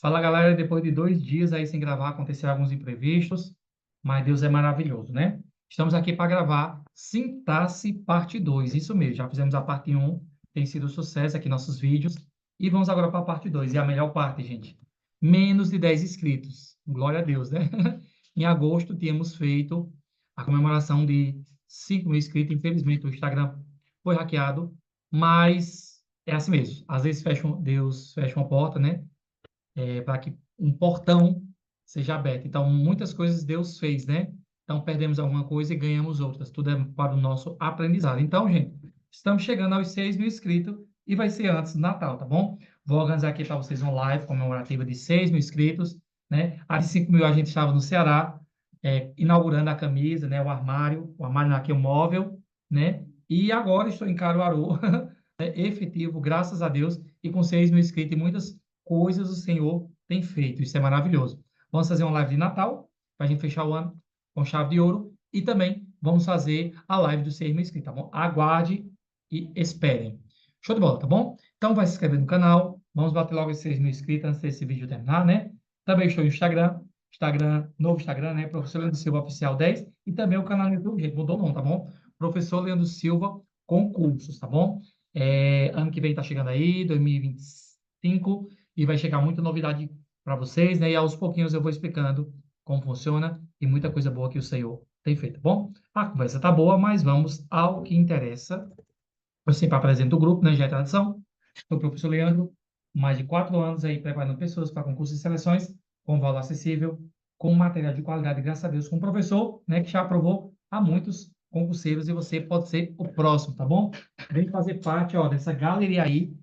Fala, galera. Depois de 2 dias aí sem gravar, aconteceram alguns imprevistos, mas Deus é maravilhoso, né? Estamos aqui para gravar Sintaxe Parte 2. Isso mesmo, já fizemos a parte 1, tem sido um sucesso aqui nossos vídeos. E vamos agora para a parte 2. E a melhor parte, gente, menos de 10 inscritos. Glória a Deus, né? Em agosto, tínhamos feito a comemoração de 5 mil inscritos. Infelizmente, o Instagram foi hackeado, mas é assim mesmo. Às vezes Deus fecha uma porta, né? Para que um portão seja aberto. Então, muitas coisas Deus fez, né? Então, perdemos alguma coisa e ganhamos outras. Tudo é para o nosso aprendizado. Então, gente, estamos chegando aos 6 mil inscritos e vai ser antes do Natal, tá bom? Vou organizar aqui para vocês uma live comemorativa de 6 mil inscritos, né? A de 5 mil a gente estava no Ceará, inaugurando a camisa, né? O armário aqui, o móvel, né? E agora estou em Caruaru, efetivo, graças a Deus, e com 6 mil inscritos e muitas coisas o Senhor tem feito. Isso é maravilhoso. Vamos fazer uma live de Natal, para a gente fechar o ano com chave de ouro, e também vamos fazer a live dos 6 mil inscritos, tá bom? Aguarde e esperem. Show de bola, tá bom? Então vai se inscrever no canal, vamos bater logo esses 6 mil inscritos antes desse vídeo terminar, né? Também estou no novo Instagram, né? Professor Leandro Silva Oficial 10, e também o canal no YouTube, gente, mudou não, tá bom? Professor Leandro Silva Concursos, tá bom? Ano que vem está chegando aí, 2025, e vai chegar muita novidade para vocês, né? E aos pouquinhos eu vou explicando como funciona e muita coisa boa que o Senhor tem feito, tá bom? A conversa tá boa, mas vamos ao que interessa. Eu sempre apresento o grupo, né? Já é tradição. Sou o professor Leandro, mais de 4 anos aí preparando pessoas para concursos e seleções com valor acessível, com material de qualidade, graças a Deus, com um professor, né? Que já aprovou a muitos concurseiros e você pode ser o próximo, tá bom? Vem fazer parte, ó, dessa galeria aí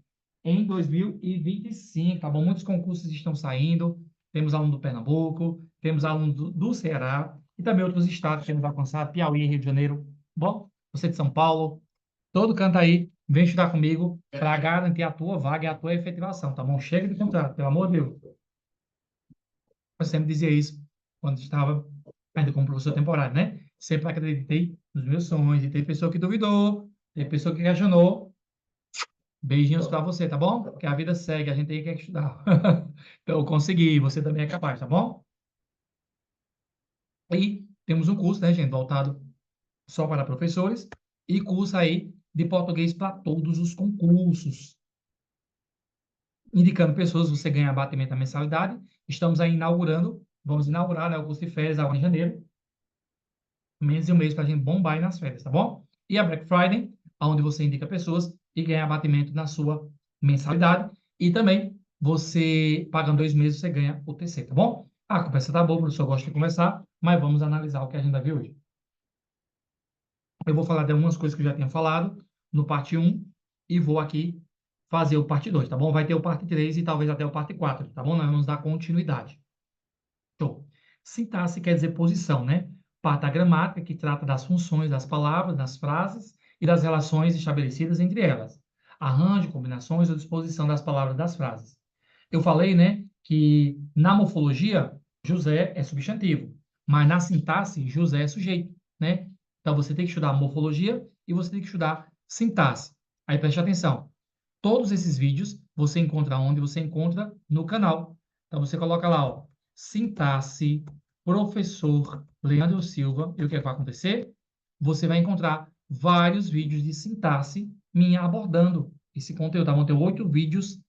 em 2025, tá bom? Muitos concursos estão saindo, temos aluno do Pernambuco, temos aluno do Ceará e também outros estados que temos alcançado, Piauí, Rio de Janeiro. Bom, você de São Paulo, todo canto aí, vem estudar comigo para garantir a tua vaga e a tua efetivação, tá bom? Chega de contrato, pelo amor de Deus. Eu sempre dizia isso quando estava ainda como professor temporário, né? Sempre acreditei nos meus sonhos e tem pessoa que duvidou, tem pessoa que questionou. Beijinhos para você, tá bom? Porque a vida segue, a gente tem que estudar. Então, eu consegui, você também é capaz, tá bom? E temos um curso, né, gente, voltado só para professores e curso aí de português para todos os concursos. Indicando pessoas, você ganha abatimento da mensalidade. Estamos aí inaugurando, vamos inaugurar, né, o curso de férias agora em janeiro, menos de um mês para a gente bombar aí nas férias, tá bom? E a Black Friday, onde você indica pessoas e ganha abatimento na sua mensalidade. E também, você, pagando 2 meses, você ganha o TC, tá bom? A conversa tá boa, o professor gosta de conversar, mas vamos analisar o que a gente vai ver hoje. Eu vou falar de algumas coisas que eu já tinha falado no parte 1 e vou aqui fazer o parte 2, tá bom? Vai ter o parte 3 e talvez até o parte 4, tá bom? Nós vamos dar continuidade. Show. Sintaxe quer dizer posição, né? Parte da gramática, que trata das funções das palavras, das frases e das relações estabelecidas entre elas. Arranjo, combinações ou disposição das palavras das frases. Eu falei, né, que na morfologia, José é substantivo, mas na sintaxe, José é sujeito, né? Então, você tem que estudar morfologia e você tem que estudar sintaxe. Aí, preste atenção. Todos esses vídeos você encontra onde? Você encontra no canal. Então, você coloca lá, ó, sintaxe, professor Leandro Silva, e o que vai acontecer? Você vai encontrar vários vídeos de sintaxe minha abordando esse conteúdo, tá bom? Tem 8 vídeos,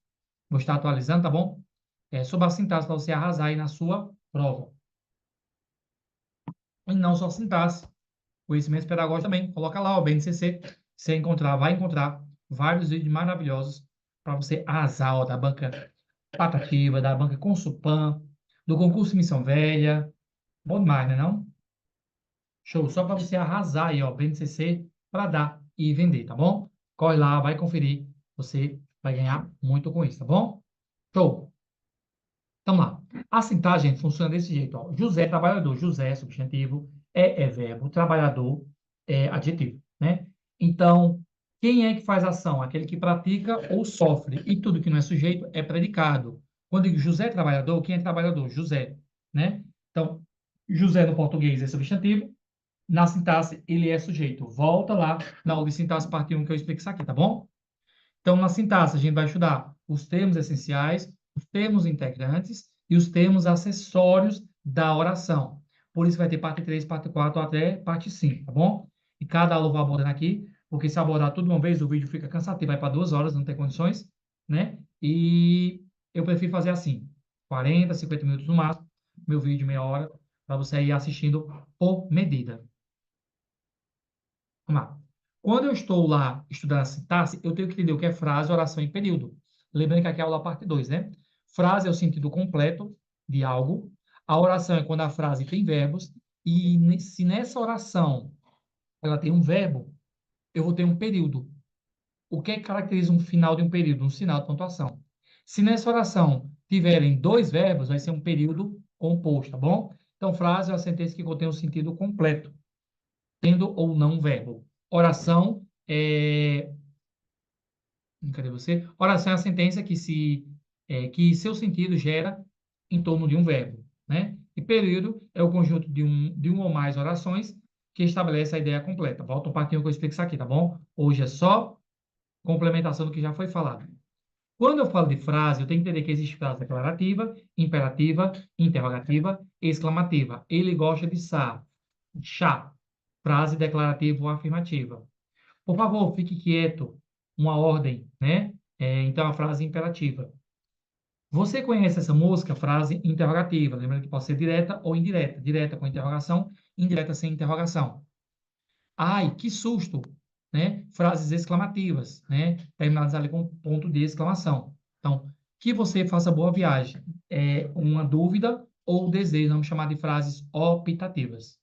vou estar atualizando, tá bom? Sobre a sintaxe, para você arrasar aí na sua prova. E não só sintaxe, conhecimento pedagógico também. Coloca lá, o BNCC, você vai encontrar vários vídeos maravilhosos para você arrasar, ó, da banca Patativa, da banca Consulpan, do concurso Missão Velha. Bom demais, né, não? Show. Só para você arrasar aí, ó, BNCC para dar e vender, tá bom? Corre lá, vai conferir. Você vai ganhar muito com isso, tá bom? Show. Então lá. A sintagem funciona desse jeito, ó. José é trabalhador. José é substantivo, é verbo, trabalhador é adjetivo, né? Então, quem é que faz a ação? Aquele que pratica ou sofre. E tudo que não é sujeito é predicado. Quando eu digo José é trabalhador, quem é trabalhador? José, né? Então, José no português é substantivo, na sintaxe ele é sujeito. Volta lá na aula de sintaxe parte 1 que eu explico isso aqui, tá bom? Então, na sintaxe a gente vai estudar os termos essenciais, os termos integrantes e os termos acessórios da oração. Por isso vai ter parte 3, parte 4 até parte 5, tá bom? E cada aula eu vou abordando aqui, porque se abordar tudo de uma vez, o vídeo fica cansativo, vai para 2 horas, não tem condições, né? E eu prefiro fazer assim, 40, 50 minutos no máximo, meu vídeo meia hora, para você ir assistindo por medida. Vamos lá. Quando eu estou lá estudando a sintaxe, eu tenho que entender o que é frase, oração e período. Lembrando que aqui é a aula parte 2, né? Frase é o sentido completo de algo. A oração é quando a frase tem verbos. E se nessa oração ela tem um verbo, eu vou ter um período. O que é que caracteriza um final de um período? Um sinal de pontuação. Se nessa oração tiverem dois verbos, vai ser um período composto, tá bom? Então, frase é uma sentença que contém um sentido completo, tendo ou não um verbo. Oração é. Cadê você? Oração é a sentença que seu sentido gera em torno de um verbo, né? E período é o conjunto de um ou mais orações que estabelece a ideia completa. Volta um pouquinho que eu explico isso aqui, tá bom? Hoje é só complementação do que já foi falado. Quando eu falo de frase, eu tenho que entender que existe frase declarativa, imperativa, interrogativa, exclamativa. Ele gosta de chá, frase declarativa ou afirmativa. Por favor, fique quieto. Uma ordem, né? Então, a frase imperativa. Você conhece essa música? Frase interrogativa. Lembrando que pode ser direta ou indireta. Direta com interrogação, indireta sem interrogação. Ai, que susto! Né? Frases exclamativas, né? Terminadas ali com ponto de exclamação. Então, que você faça boa viagem. É uma dúvida ou desejo, vamos chamar de frases optativas.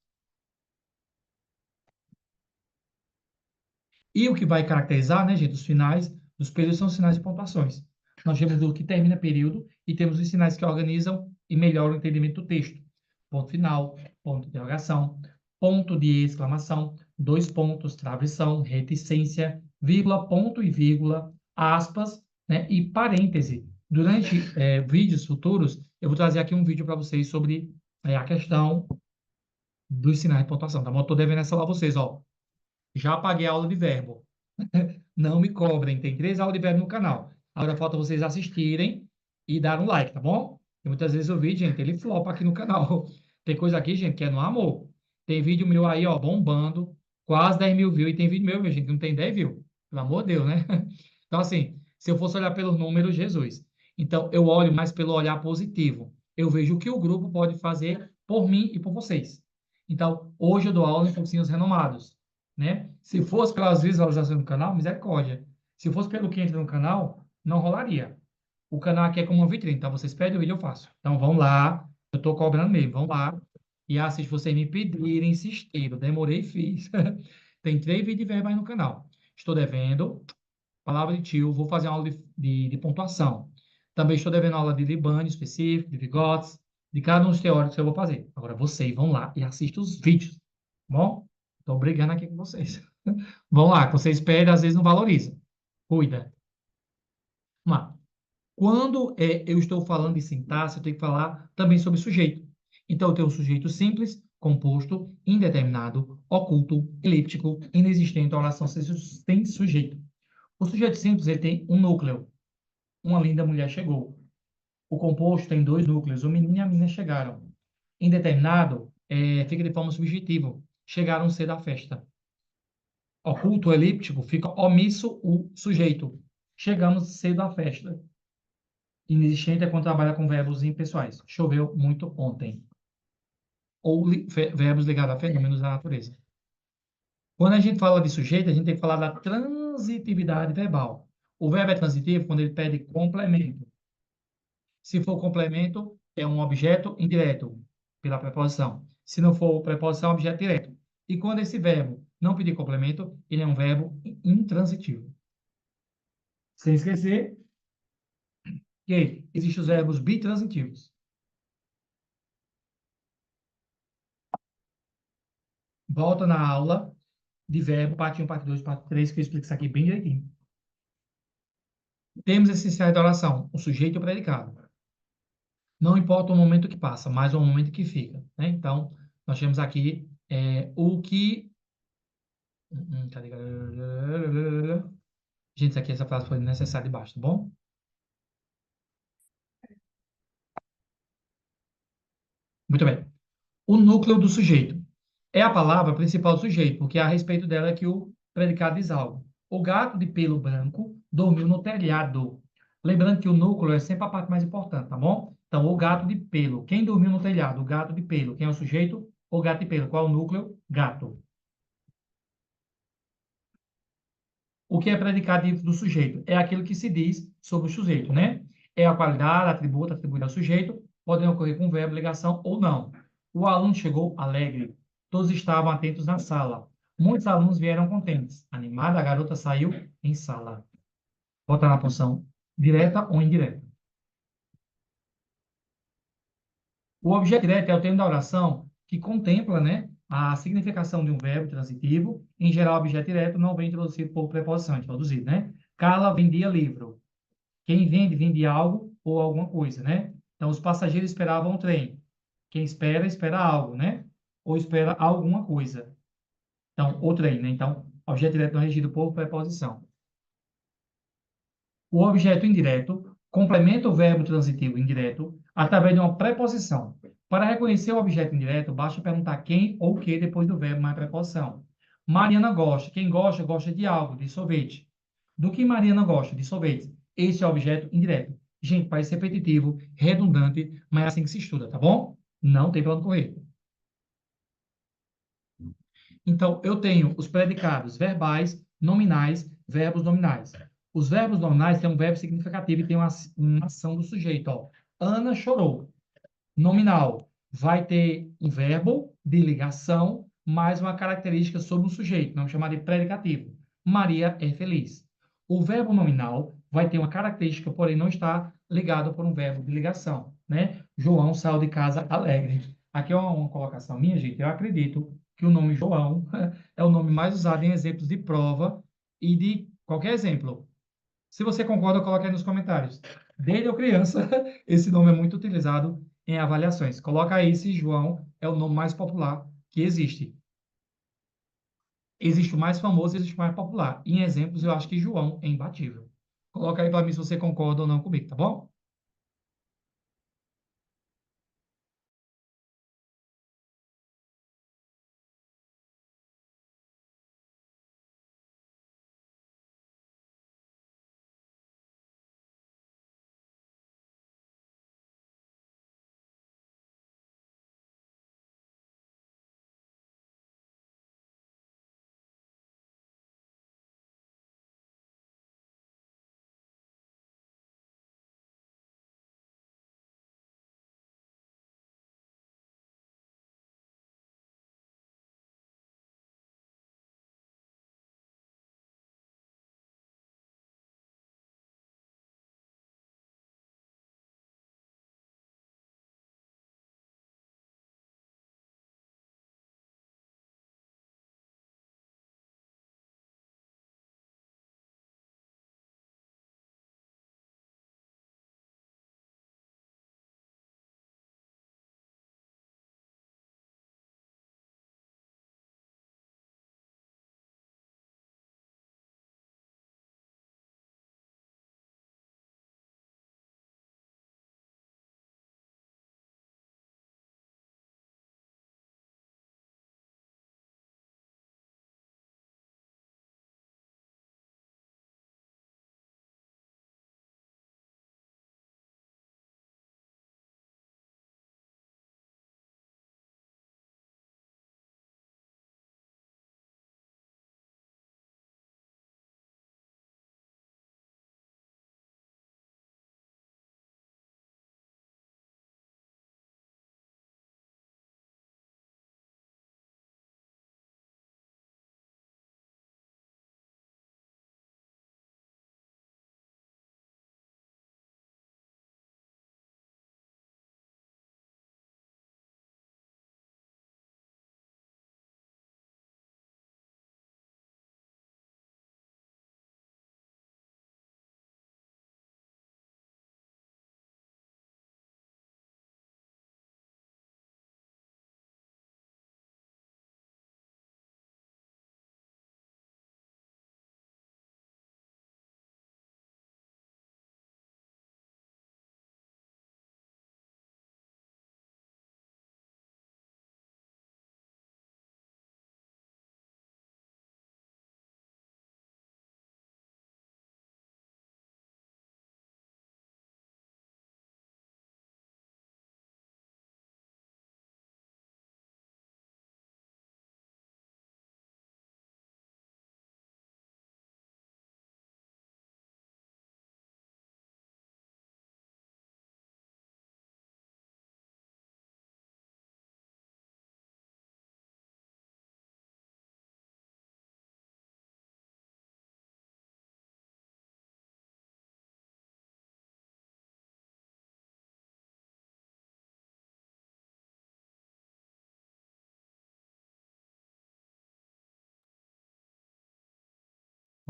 E o que vai caracterizar, né, gente, os finais dos períodos são os sinais de pontuações. Nós temos o que termina período e temos os sinais que organizam e melhoram o entendimento do texto. Ponto final, ponto de interrogação, ponto de exclamação, dois pontos, travessão, reticência, vírgula, ponto e vírgula, aspas, né, e parêntese. Durante vídeos futuros, eu vou trazer aqui um vídeo para vocês sobre a questão dos sinais de pontuação, tá bom? Estou devendo essa lá a vocês, ó. Já paguei a aula de verbo. Não me cobrem, tem 3 aulas de verbo no canal. Agora falta vocês assistirem e dar um like, tá bom? E muitas vezes o vídeo, gente, ele flopa aqui no canal. Tem coisa aqui, gente, que é no amor. Tem vídeo meu aí, ó, bombando, quase 10 mil views, e tem vídeo meu, gente, que não tem 10 views. Pelo amor de Deus, né? Então, assim, se eu fosse olhar pelos números, Jesus. Então, eu olho mais pelo olhar positivo. Eu vejo o que o grupo pode fazer por mim e por vocês. Então, hoje eu dou aula em cursinhos renomados, né? Se fosse pelas visualizações do canal, misericórdia. Se fosse pelo que entra no canal, não rolaria. O canal aqui é como uma vitrine, então vocês pedem o vídeo, eu faço. Então vão lá, eu estou cobrando mesmo, vão lá e assiste. Vocês me pedirem, insistiram, demorei e fiz. Tem 3 vídeos de verbo aí no canal. Estou devendo, palavra de tio, vou fazer uma aula de pontuação. Também estou devendo aula de Libânio específico, de Vigotes, de cada um dos teóricos que eu vou fazer. Agora vocês vão lá e assistam os vídeos, tá bom? Estou brigando aqui com vocês. Vão lá, que vocês pedem, às vezes não valorizam. Cuida. Vamos lá. Quando eu estou falando de sintaxe, eu tenho que falar também sobre sujeito. Então, eu tenho o sujeito simples, composto, indeterminado, oculto, elíptico, inexistente, a oração sem sujeito. O sujeito simples ele tem um núcleo. Uma linda mulher chegou. O composto tem 2 núcleos. O menino e a menina chegaram. Indeterminado fica de forma subjetiva. Chegaram cedo à festa. Oculto, elíptico, fica omisso o sujeito. Chegamos cedo à festa. Inexistente é quando trabalha com verbos impessoais. Choveu muito ontem. Ou verbos ligados a fenômenos da natureza. Quando a gente fala de sujeito, a gente tem que falar da transitividade verbal. O verbo é transitivo quando ele pede complemento. Se for complemento, é um objeto indireto, pela preposição. Se não for preposição, é um objeto direto. E quando esse verbo não pedir complemento, ele é um verbo intransitivo. Sem esquecer que existem os verbos bitransitivos. Volta na aula de verbo, parte 1, parte 2, parte 3, que eu explico isso aqui bem direitinho. Temos essenciais da oração, o sujeito e o predicado. Não importa o momento que passa, mas o momento que fica, né? Então, nós temos aqui o que... Cadê? Gente, isso aqui, essa frase foi necessária de baixo, tá bom? Muito bem. O núcleo do sujeito é a palavra principal do sujeito, porque é a respeito dela que o predicado diz algo. O gato de pelo branco dormiu no telhado. Lembrando que o núcleo é sempre a parte mais importante, tá bom? Então, o gato de pelo. Quem dormiu no telhado? O gato de pelo. Quem é o sujeito? O gato de pelo. Qual é o núcleo? Gato. O que é predicado do sujeito? É aquilo que se diz sobre o sujeito, né? É a qualidade, atributo, atribuído ao sujeito, podem ocorrer com verbo, ligação ou não. O aluno chegou alegre. Todos estavam atentos na sala. Muitos alunos vieram contentes. Animada, a garota saiu em sala. Bota na função direta ou indireta. O objeto direto é o termo da oração que contempla, né, a significação de um verbo transitivo. Em geral, o objeto direto não vem introduzido por preposição, introduzido, né? Carla vendia livro. Quem vende, vende algo ou alguma coisa, né? Então, os passageiros esperavam o trem. Quem espera, espera algo, né? Ou espera alguma coisa. Então, o trem, né? Então, objeto direto não é regido por preposição. O objeto indireto complementa o verbo transitivo indireto através de uma preposição. Para reconhecer o objeto indireto, basta perguntar quem ou o que depois do verbo mais preposição. Mariana gosta. Quem gosta, gosta de algo, de sorvete. Do que Mariana gosta? De sorvete. Esse é o objeto indireto. Gente, parece repetitivo, redundante, mas é assim que se estuda, tá bom? Não tem para onde correr. Então, eu tenho os predicados verbais, nominais, verbos nominais. Os verbos nominais têm um verbo significativo e tem uma ação do sujeito. Ó. Ana chorou. Nominal vai ter um verbo de ligação mais uma característica sobre o sujeito, vamos chamar de predicativo. Maria é feliz. O verbo nominal vai ter uma característica, porém não está ligado por um verbo de ligação, né? João saiu de casa alegre. Aqui é uma colocação minha, gente. Eu acredito que o nome João é o nome mais usado em exemplos de prova e de qualquer exemplo. Se você concorda, coloque aí nos comentários. Desde eu criança, esse nome é muito utilizado em avaliações. Coloca aí se João é o nome mais popular que existe. Existe o mais famoso, existe o mais popular. Em exemplos, eu acho que João é imbatível. Coloca aí para mim se você concorda ou não comigo, tá bom?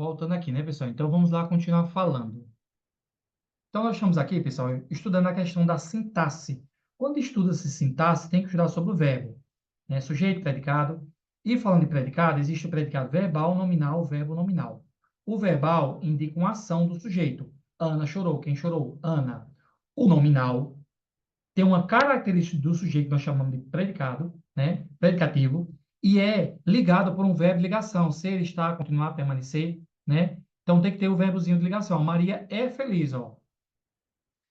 Voltando aqui, né, pessoal? Então, vamos lá continuar falando. Então, nós estamos aqui, pessoal, estudando a questão da sintaxe. Quando estuda-se sintaxe, tem que estudar sobre o verbo, né? Sujeito, predicado. E falando de predicado, existe o predicado verbal, nominal, verbo nominal. O verbal indica uma ação do sujeito. Ana chorou. Quem chorou? Ana. O nominal tem uma característica do sujeito que nós chamamos de predicado, né? Predicativo, e é ligado por um verbo de ligação, ser, estar, continuar, permanecer, né? Então tem que ter o verbozinho de ligação. Maria é feliz, ó.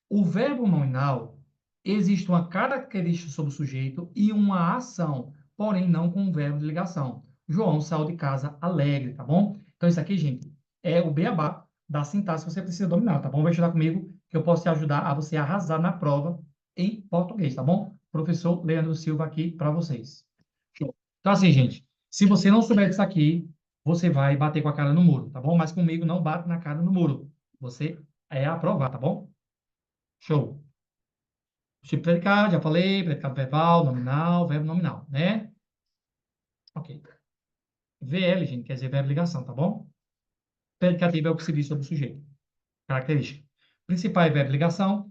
O verbo nominal existe uma característica sobre o sujeito e uma ação, porém não com um verbo de ligação. João saiu de casa alegre, tá bom? Então isso aqui, gente, é o beabá da sintaxe que você precisa dominar, tá bom? Vai estudar comigo que eu posso te ajudar a você arrasar na prova em português, tá bom? Professor Leandro Silva aqui para vocês. Show. Então assim, gente, se você não souber disso aqui, você vai bater com a cara no muro, tá bom? Mas comigo não bate na cara no muro. Você é aprovar, tá bom? Show. Tipo predicado, já falei, predicado verbal, nominal, verbo nominal, né? Ok. VL, gente, quer dizer verbo ligação, tá bom? Predicativo é o que se diz sobre o sujeito. Característica. Principal é verbo ligação.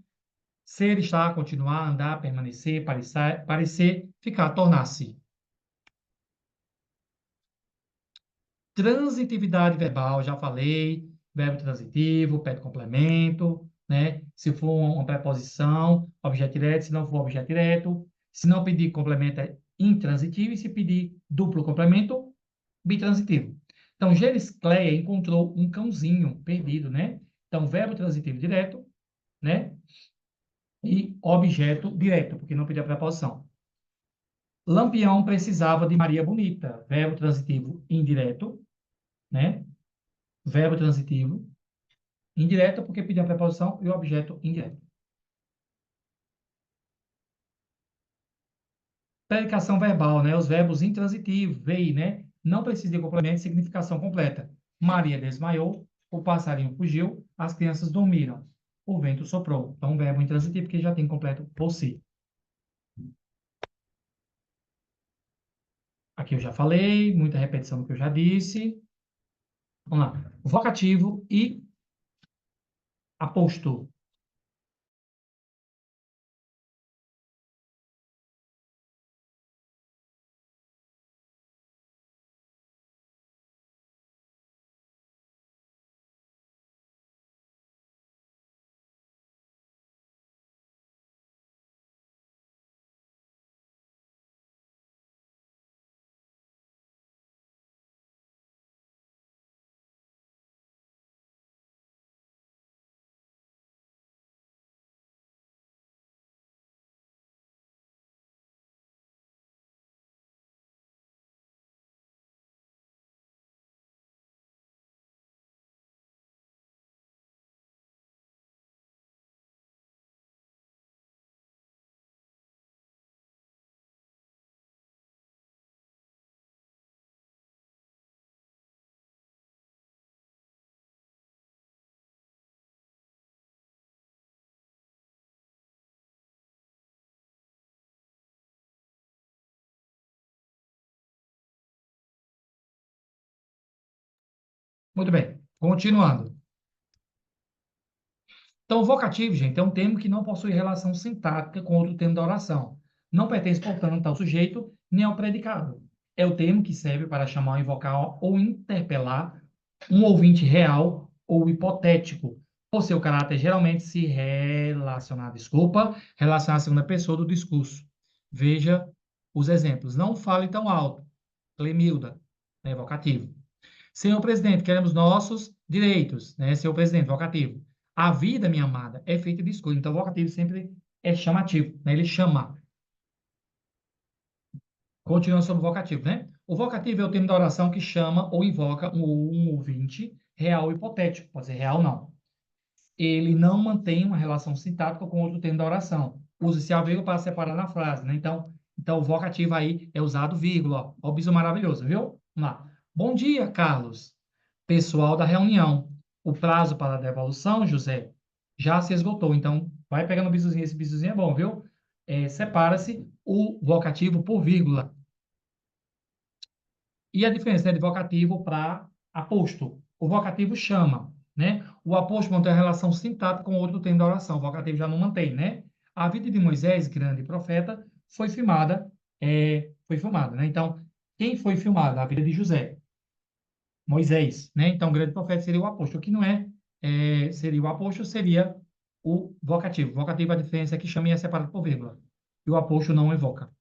Ser, estar, continuar, andar, permanecer, parecer, ficar, tornar-se. Transitividade verbal, já falei. Verbo transitivo, pede complemento, né? Se for uma preposição, objeto direto. Se não for objeto direto. Se não pedir complemento, é intransitivo. E se pedir duplo complemento, bitransitivo. Então, Geriscleia encontrou um cãozinho perdido, né? Então, verbo transitivo direto, né? E objeto direto, porque não pediu a preposição. Lampião precisava de Maria Bonita, verbo transitivo indireto, né? Verbo transitivo indireto, porque pediu a preposição e o objeto indireto. Predicação verbal, né? Os verbos intransitivos, veio, né? Não precisa de complemento, significação completa. Maria desmaiou, o passarinho fugiu, as crianças dormiram, o vento soprou. Então, verbo intransitivo que já tem completo por si. Aqui eu já falei, muita repetição do que eu já disse. Vamos lá. Vocativo e aposto. Muito bem. Continuando. Então, o vocativo, gente, é um termo que não possui relação sintática com outro termo da oração. Não pertence, portanto, ao sujeito nem ao predicado. É o termo que serve para chamar, invocar ou interpelar um ouvinte real ou hipotético, por seu caráter geralmente se relacionar, relacionar à segunda pessoa do discurso. Veja os exemplos. Não fale tão alto. Clemilda, né, vocativo. Senhor presidente, queremos nossos direitos, né? Senhor presidente, vocativo. A vida, minha amada, é feita de escolha. Então, o vocativo sempre é chamativo, né? Ele chama. Continuando sobre o vocativo, né? O vocativo é o termo da oração que chama ou invoca um ouvinte real ou hipotético. Pode ser real, não. Ele não mantém uma relação sintática com outro termo da oração. Usa-se a vírgula para separar na frase, né? Então, o vocativo aí é usado vírgula. Ó, ó, biso maravilhoso, viu? Vamos lá. Bom dia, Carlos. Pessoal da reunião. O prazo para a devolução, José, já se esgotou. Então, vai pegando o bisozinho. Esse bisozinho é bom, viu? Separa-se o vocativo por vírgula. E a diferença, né, de vocativo para aposto. O vocativo chama, né? O aposto mantém a relação sintática com o outro termo da oração. O vocativo já não mantém, né? A vida de Moisés, grande profeta, foi filmada, né? Então, quem foi filmado? A vida de José, Moisés, né? Então, grande profeta seria o apóstolo. O que não seria o apóstolo, seria o vocativo. O vocativo, a diferença é que chama e é separado por vírgula. E o apóstolo não evoca.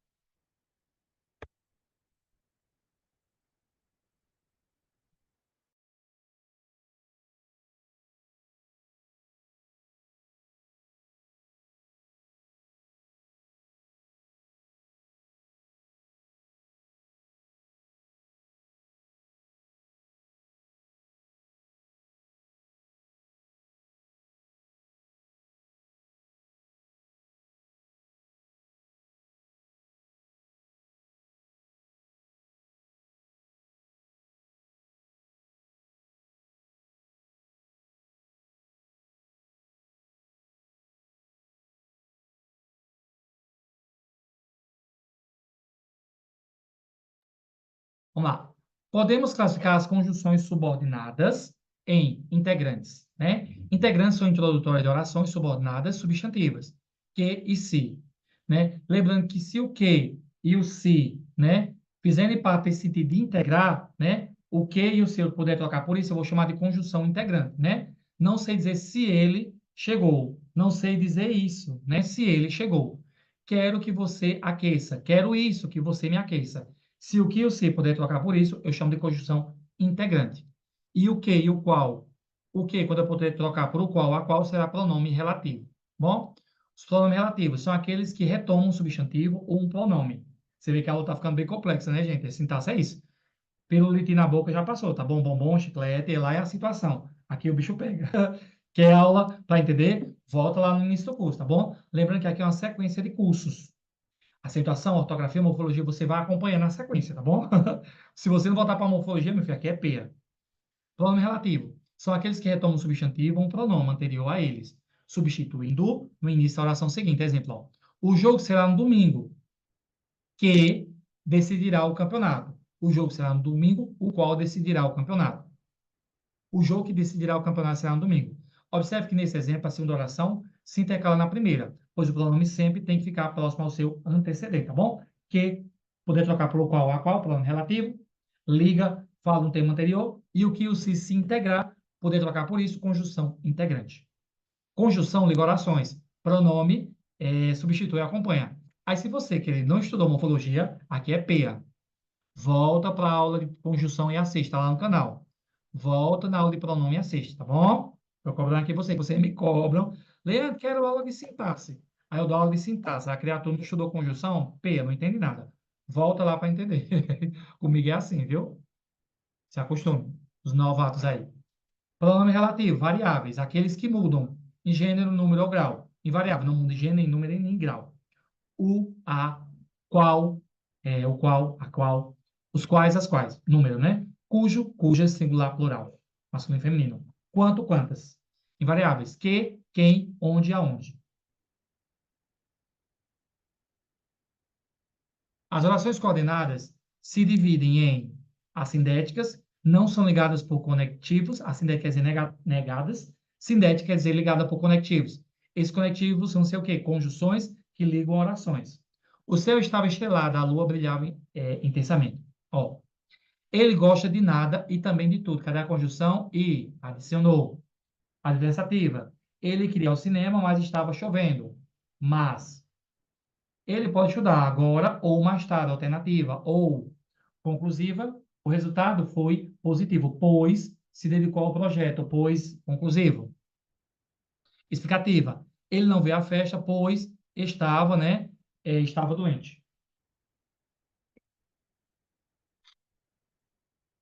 Vamos lá. Podemos classificar as conjunções subordinadas em integrantes, né? Integrantes são introdutórias de orações subordinadas substantivas, que e se, né? Lembrando que se o que e o se, né, fizerem parte desse sentido de integrar, né, o que e o se eu puder trocar por isso, eu vou chamar de conjunção integrante, né? Não sei dizer se ele chegou, não sei dizer isso, né? Se ele chegou. Quero que você aqueça, quero isso, que você me aqueça. Se o que e o se puder trocar por isso, eu chamo de conjunção integrante. E o que e o qual? O que, quando eu puder trocar por o qual, a qual será pronome relativo. Bom, os pronomes relativos são aqueles que retomam um substantivo ou um pronome. Você vê que a aula está ficando bem complexa, né, gente? A sintaxe é isso. Pirulito na boca já passou, tá bom? Bombom, chiclete, e lá é a situação. Aqui o bicho pega. Quer aula para entender? Volta lá no início do curso, tá bom? Lembrando que aqui é uma sequência de cursos. Acentuação, ortografia, morfologia, você vai acompanhando na sequência, tá bom? Se você não voltar para morfologia, meu filho, aqui é peia. Pronome relativo. São aqueles que retomam o substantivo ou um pronome anterior a eles, substituindo no início da oração seguinte. Exemplo, ó. O jogo será no domingo, que decidirá o campeonato. O jogo será no domingo, o qual decidirá o campeonato. O jogo que decidirá o campeonato será no domingo. Observe que nesse exemplo, a segunda oração se intercala na primeira, pois o pronome sempre tem que ficar próximo ao seu antecedente, tá bom? Que poder trocar pelo qual a qual, pronome relativo, liga, fala um termo anterior, e o que o se integrar, poder trocar por isso, conjunção integrante. Conjunção liga orações, pronome substitui e acompanha. Aí, se você que não estudou morfologia, aqui é PEA. Volta para a aula de conjunção e assista lá no canal. Volta na aula de pronome e assista, tá bom? Estou cobrando aqui vocês me cobram. Leandro, quero aula de sintaxe. Aí eu dou aula de sintaxe. A criatura não estudou conjunção? P, não entende nada. Volta lá para entender. Comigo é assim, viu? Se acostume. Os novatos aí. Pronome relativo, variáveis, aqueles que mudam em gênero, número ou grau. Invariável, não muda em gênero, em número nem em grau. O, a, qual, o qual, a qual, os quais, as quais, número, né? Cujo, cujas, singular, plural, masculino e feminino. Quanto, quantas. Invariáveis, que, quem, onde, aonde. As orações coordenadas se dividem em assindéticas, não são ligadas por conectivos, assindética quer dizer negadas, sindética quer dizer ligada por conectivos. Esses conectivos são, sei o quê? Conjunções que ligam orações. O céu estava estrelado, a lua brilhava intensamente. Ó, ele gosta de nada e também de tudo. Cadê a conjunção? E adicionou. Adversativa. Ele queria ir ao cinema, mas estava chovendo. Mas ele pode estudar agora ou mais tarde, alternativa. Ou conclusiva, o resultado foi positivo, pois se dedicou ao projeto, pois conclusivo. Explicativa. Ele não veio à festa, pois estava, né? Estava doente.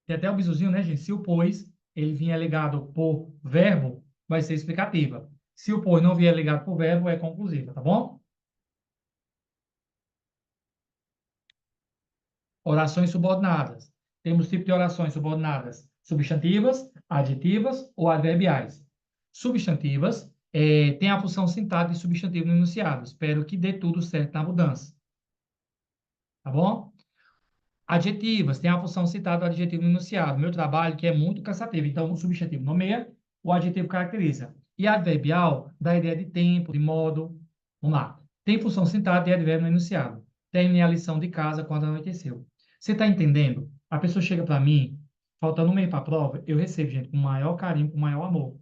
Tem até o bisuzinho, né, gente? Se o pois ele vinha ligado por verbo, vai ser explicativa. Se o pois não vier ligado por verbo, é conclusiva, tá bom? Orações subordinadas. Temos tipo de orações subordinadas substantivas, adjetivas ou adverbiais. Substantivas tem a função sintática de substantivo no enunciado. Espero que dê tudo certo na mudança. Tá bom? Adjetivas, tem a função citada do adjetivo no enunciado. Meu trabalho que é muito cansativo. Então, o substantivo nomeia, o adjetivo caracteriza. E adverbial dá a ideia de tempo, de modo. Vamos lá. Tem função citada e advérbio no enunciado. Terminei a lição de casa quando anoiteceu. Você está entendendo? A pessoa chega para mim, faltando um mês para a prova, eu recebo, gente, com o maior carinho, com o maior amor.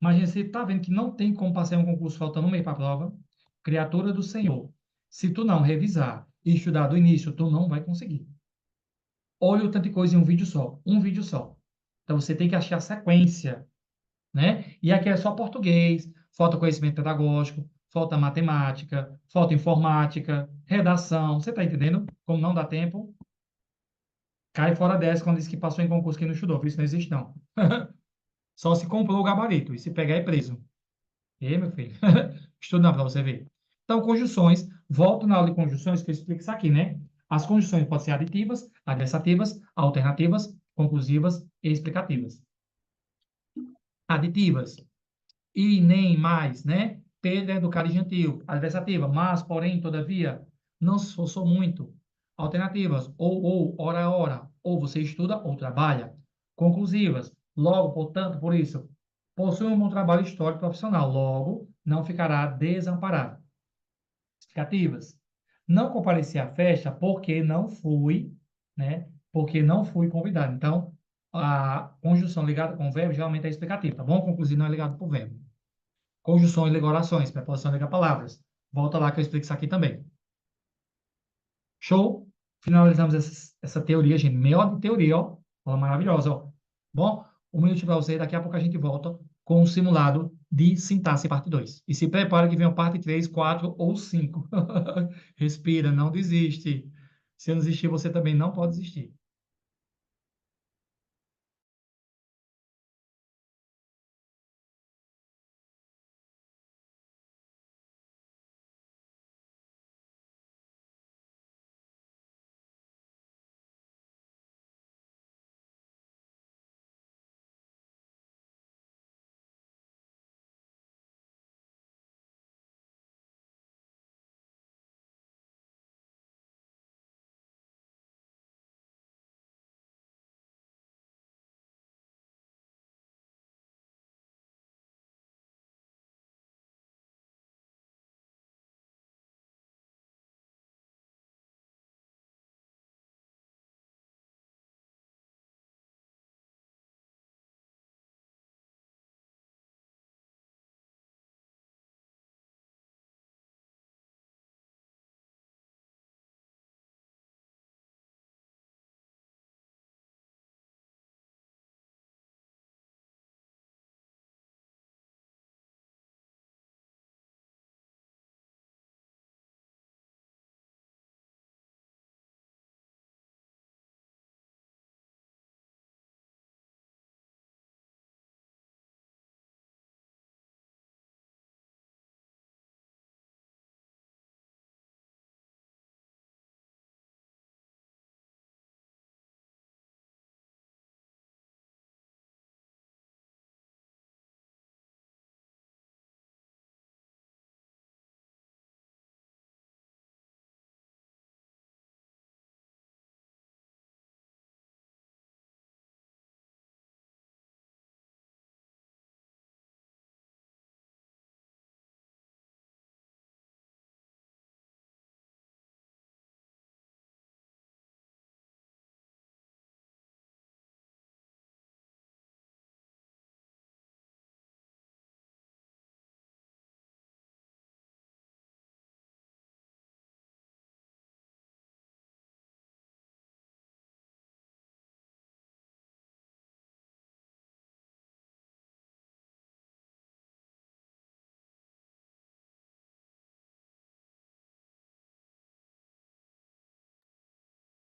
Imagina, você está vendo que não tem como passar em um concurso faltando um mês para a prova? Criatura do Senhor. Se tu não revisar e estudar do início, tu não vai conseguir. Olha o tanto de coisa em um vídeo só. Um vídeo só. Então você tem que achar a sequência, né? E aqui é só português, falta conhecimento pedagógico, falta matemática, falta informática, redação. Você está entendendo? Como não dá tempo, cai fora dessa quando diz que passou em concurso que não estudou. Isso não existe, não. Só se comprou o gabarito e se pegar é preso. E aí, meu filho? Estuda para você ver. Então, conjunções. Volto na aula de conjunções que eu explico isso aqui, né? As conjunções podem ser aditivas, adversativas, alternativas, conclusivas e explicativas. Aditivas. E, nem, mais, né? Pedro é educado e gentil. Adversativa. Mas, porém, todavia, não se esforçou muito. Alternativas. Ou, ora, ora. Ou você estuda ou trabalha. Conclusivas. Logo, portanto, por isso, possui um bom trabalho histórico profissional. Logo, não ficará desamparado. Explicativas. Não compareci à festa porque não fui, né? Porque não fui convidado. Então, a conjunção ligada com o verbo geralmente é explicativa, tá bom? Conclusivo não é ligado por verbo. Conjunções liga orações, preposição liga palavras. Volta lá que eu explico isso aqui também. Show? Finalizamos essa teoria, gente. Meia hora de teoria, ó. Ó, maravilhosa, ó. Bom, um minuto para você. Daqui a pouco a gente volta com o simulado de sintaxe parte 2. E se prepara que vem a parte 3, 4 ou 5. Respira, não desiste. Se eu não desistir, você também não pode desistir.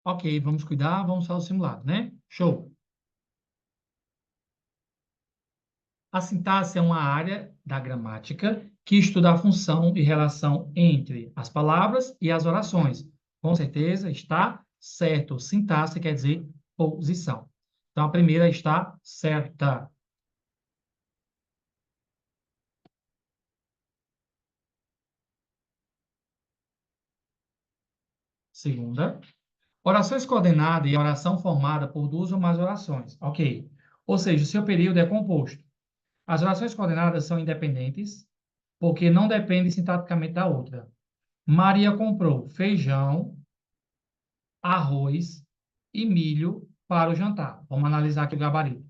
Ok, vamos cuidar, vamos fazer o simulado, né? Show. A sintaxe é uma área da gramática que estuda a função e relação entre as palavras e as orações. Com certeza está certo. Sintaxe quer dizer posição. Então, a primeira está certa. Segunda. Orações coordenadas e oração formada por duas ou mais orações. Ok. Ou seja, o seu período é composto. As orações coordenadas são independentes, porque não dependem sintaticamente da outra. Maria comprou feijão, arroz e milho para o jantar. Vamos analisar aqui o gabarito.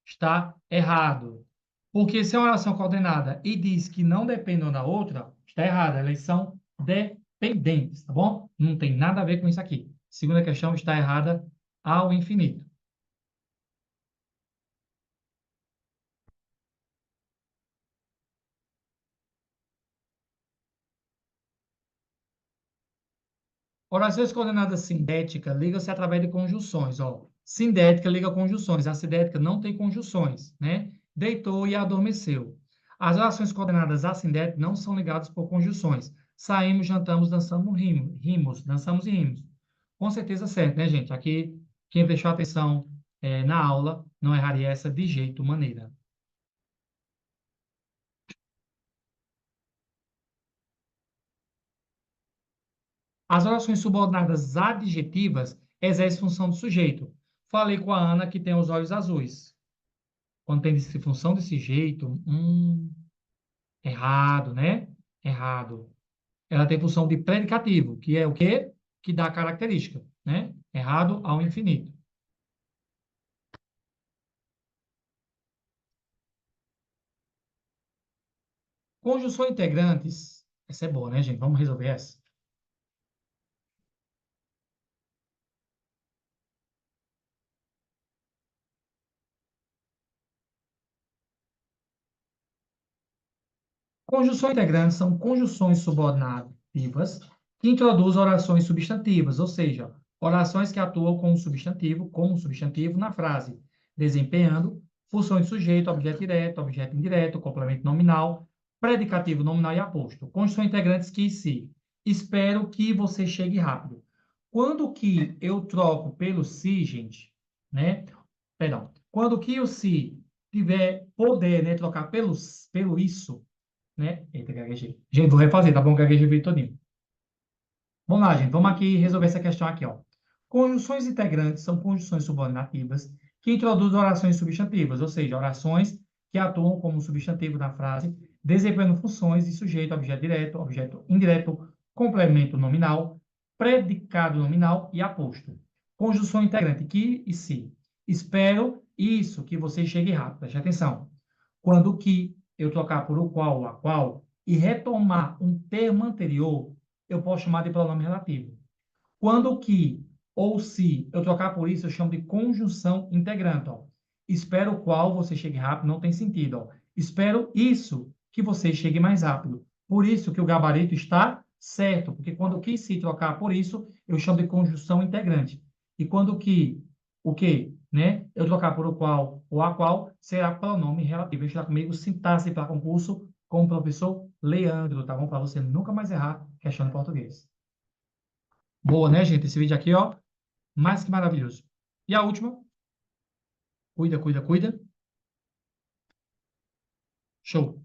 Está errado. Porque se é uma oração coordenada e diz que não depende uma da outra, está errado. Elas são dependentes, tá bom? Não tem nada a ver com isso aqui. Segunda questão está errada ao infinito. Orações coordenadas sindética liga-se através de conjunções, ó. Sindética liga conjunções, assindética não tem conjunções, né? Deitou e adormeceu. As orações coordenadas assindéticas não são ligadas por conjunções. Saímos, jantamos, dançamos, rimos, dançamos e rimos. Com certeza certo, né, gente? Aqui, quem prestou atenção na aula não erraria essa de jeito, maneira. As orações subordinadas adjetivas exercem função do sujeito. Falei com a Ana que tem os olhos azuis. Quando tem função desse jeito, errado, né? Errado. Ela tem função de predicativo, que é o quê? Que dá característica, né? Errado ao infinito. Conjunção integrantes, essa é boa, né, gente? Vamos resolver essa. Conjunções integrantes são conjunções subordinativas que introduzem orações substantivas, ou seja, orações que atuam como um substantivo na frase, desempenhando funções de sujeito, objeto direto, objeto indireto, complemento nominal, predicativo nominal e aposto. Conjunções integrantes que se espero que você chegue rápido. Quando que eu troco pelo se, gente, né? Perdão. Quando que o se tiver poder, né, trocar pelo isso, né? Eita, gaguejei. Gente, vou refazer, tá bom? Gaguejei o vídeo todinho. Vamos lá, gente. Vamos aqui resolver essa questão aqui, ó. Conjunções integrantes são conjunções subordinativas que introduzem orações substantivas, ou seja, orações que atuam como substantivo na frase, desempenhando funções de sujeito, objeto direto, objeto indireto, complemento nominal, predicado nominal e aposto. Conjunção integrante que e se. Espero isso, que você chegue rápido. Preste atenção. Quando o que eu trocar por o qual ou a qual e retomar um termo anterior, eu posso chamar de pronome relativo. Quando o que ou se eu trocar por isso, eu chamo de conjunção integrante. Ó. Espero o qual você chegue rápido, não tem sentido. Ó. Espero isso que você chegue mais rápido. Por isso que o gabarito está certo, porque quando o que se trocar por isso, eu chamo de conjunção integrante. E quando o que, né, eu trocar por o qual ou a qual, será pronome relativo. Está comigo, sintaxe para concurso com o professor Leandro, tá bom? Para você nunca mais errar questão em português. Boa, né, gente? Esse vídeo aqui, ó, mais que maravilhoso. E a última, cuida, cuida, cuida. Show.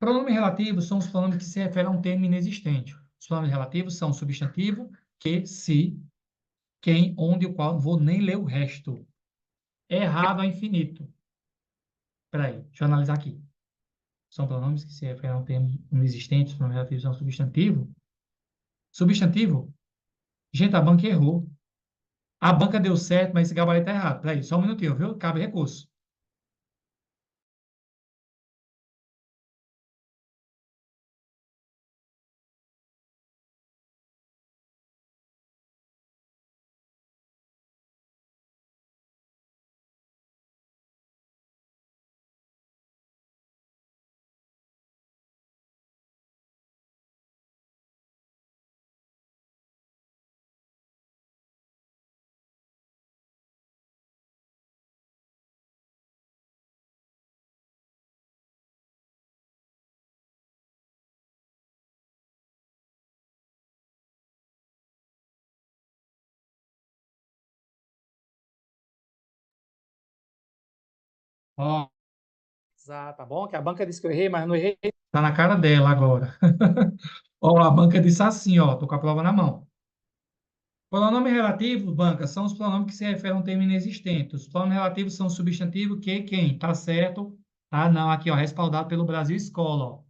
Pronomes relativos são os pronomes que se referem a um termo inexistente. Os pronomes relativos são substantivo, que, se, quem, onde, o qual. Não vou nem ler o resto. Errado a infinito. Espera aí, deixa eu analisar aqui. São pronomes que se referem a um termo inexistente. Os pronomes relativos são substantivo. Substantivo? Gente, a banca errou. A banca deu certo, mas esse gabarito está errado. Espera aí, só um minutinho, viu? Cabe recurso. Ó, tá bom? Que a banca disse que eu errei, mas não errei. Tá na cara dela agora. Ó, a banca disse assim, ó, tô com a prova na mão. Pronomes relativos, banca, são os pronomes que se referem a um termo inexistente. Os pronomes relativos são substantivo que quem? Tá certo? Ah, não, aqui, ó, respaldado pelo Brasil Escola, ó.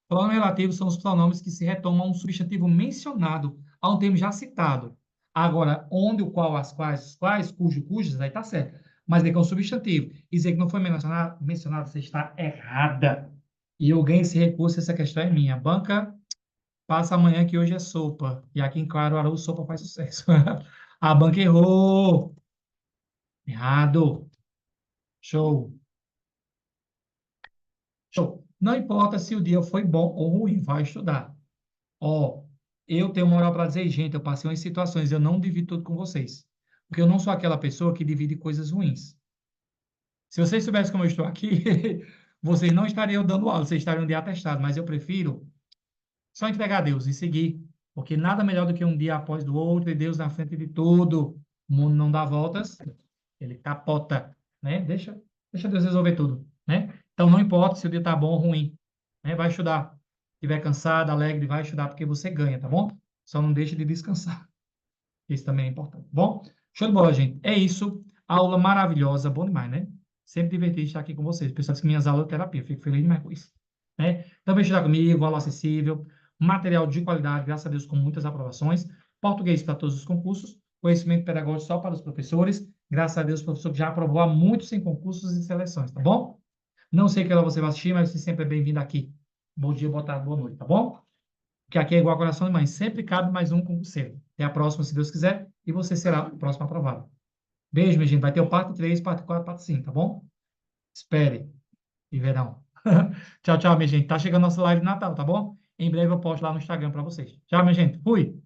Pronomes relativos são os pronomes que se retomam a um substantivo mencionado, a um termo já citado. Agora, onde, o qual, as quais, os quais, cujo, cujas, aí tá certo. Mas é que é um substantivo. E dizer que não foi mencionado, você está errada. E eu ganho esse recurso, essa questão é minha. Banca, passa amanhã que hoje é sopa. E aqui em Caruaru, sopa faz sucesso. A banca errou. Errado. Show. Show. Não importa se o dia foi bom ou ruim, vai estudar. Ó, eu tenho moral para dizer, gente, eu passei umas situações, eu não divido tudo com vocês. Porque eu não sou aquela pessoa que divide coisas ruins. Se vocês soubessem como eu estou aqui, vocês não estariam dando aula, vocês estariam de atestado, mas eu prefiro só entregar a Deus e seguir. Porque nada melhor do que um dia após do outro e Deus na frente de tudo. O mundo não dá voltas, ele capota, né? Deixa Deus resolver tudo, né? Então não importa se o dia tá bom ou ruim, né? Vai estudar. Se estiver cansado, alegre, vai estudar porque você ganha, tá bom? Só não deixe de descansar. Isso também é importante, tá bom? Show de bola, gente. É isso. Aula maravilhosa, bom demais, né? Sempre divertido estar aqui com vocês. Pessoal, que minhas aulas de terapia, fico feliz demais com isso, né? Também estudar comigo, aula acessível, material de qualidade, graças a Deus, com muitas aprovações, português para todos os concursos, conhecimento pedagógico só para os professores, graças a Deus, o professor que já aprovou há muitos em concursos e seleções, tá bom? Não sei que hora você vai assistir, mas você sempre é bem-vindo aqui. Bom dia, boa tarde, boa noite, tá bom? Que aqui é igual coração de mãe, sempre cabe mais um concurseiro. Até a próxima, se Deus quiser, e você será o próximo aprovado. Beijo, minha gente. Vai ter o parte 3, parte 4, parte 5, tá bom? Espere e verão. Tchau, tchau, minha gente. Tá chegando nossa live de Natal, tá bom? Em breve eu posto lá no Instagram para vocês. Tchau, minha gente. Fui.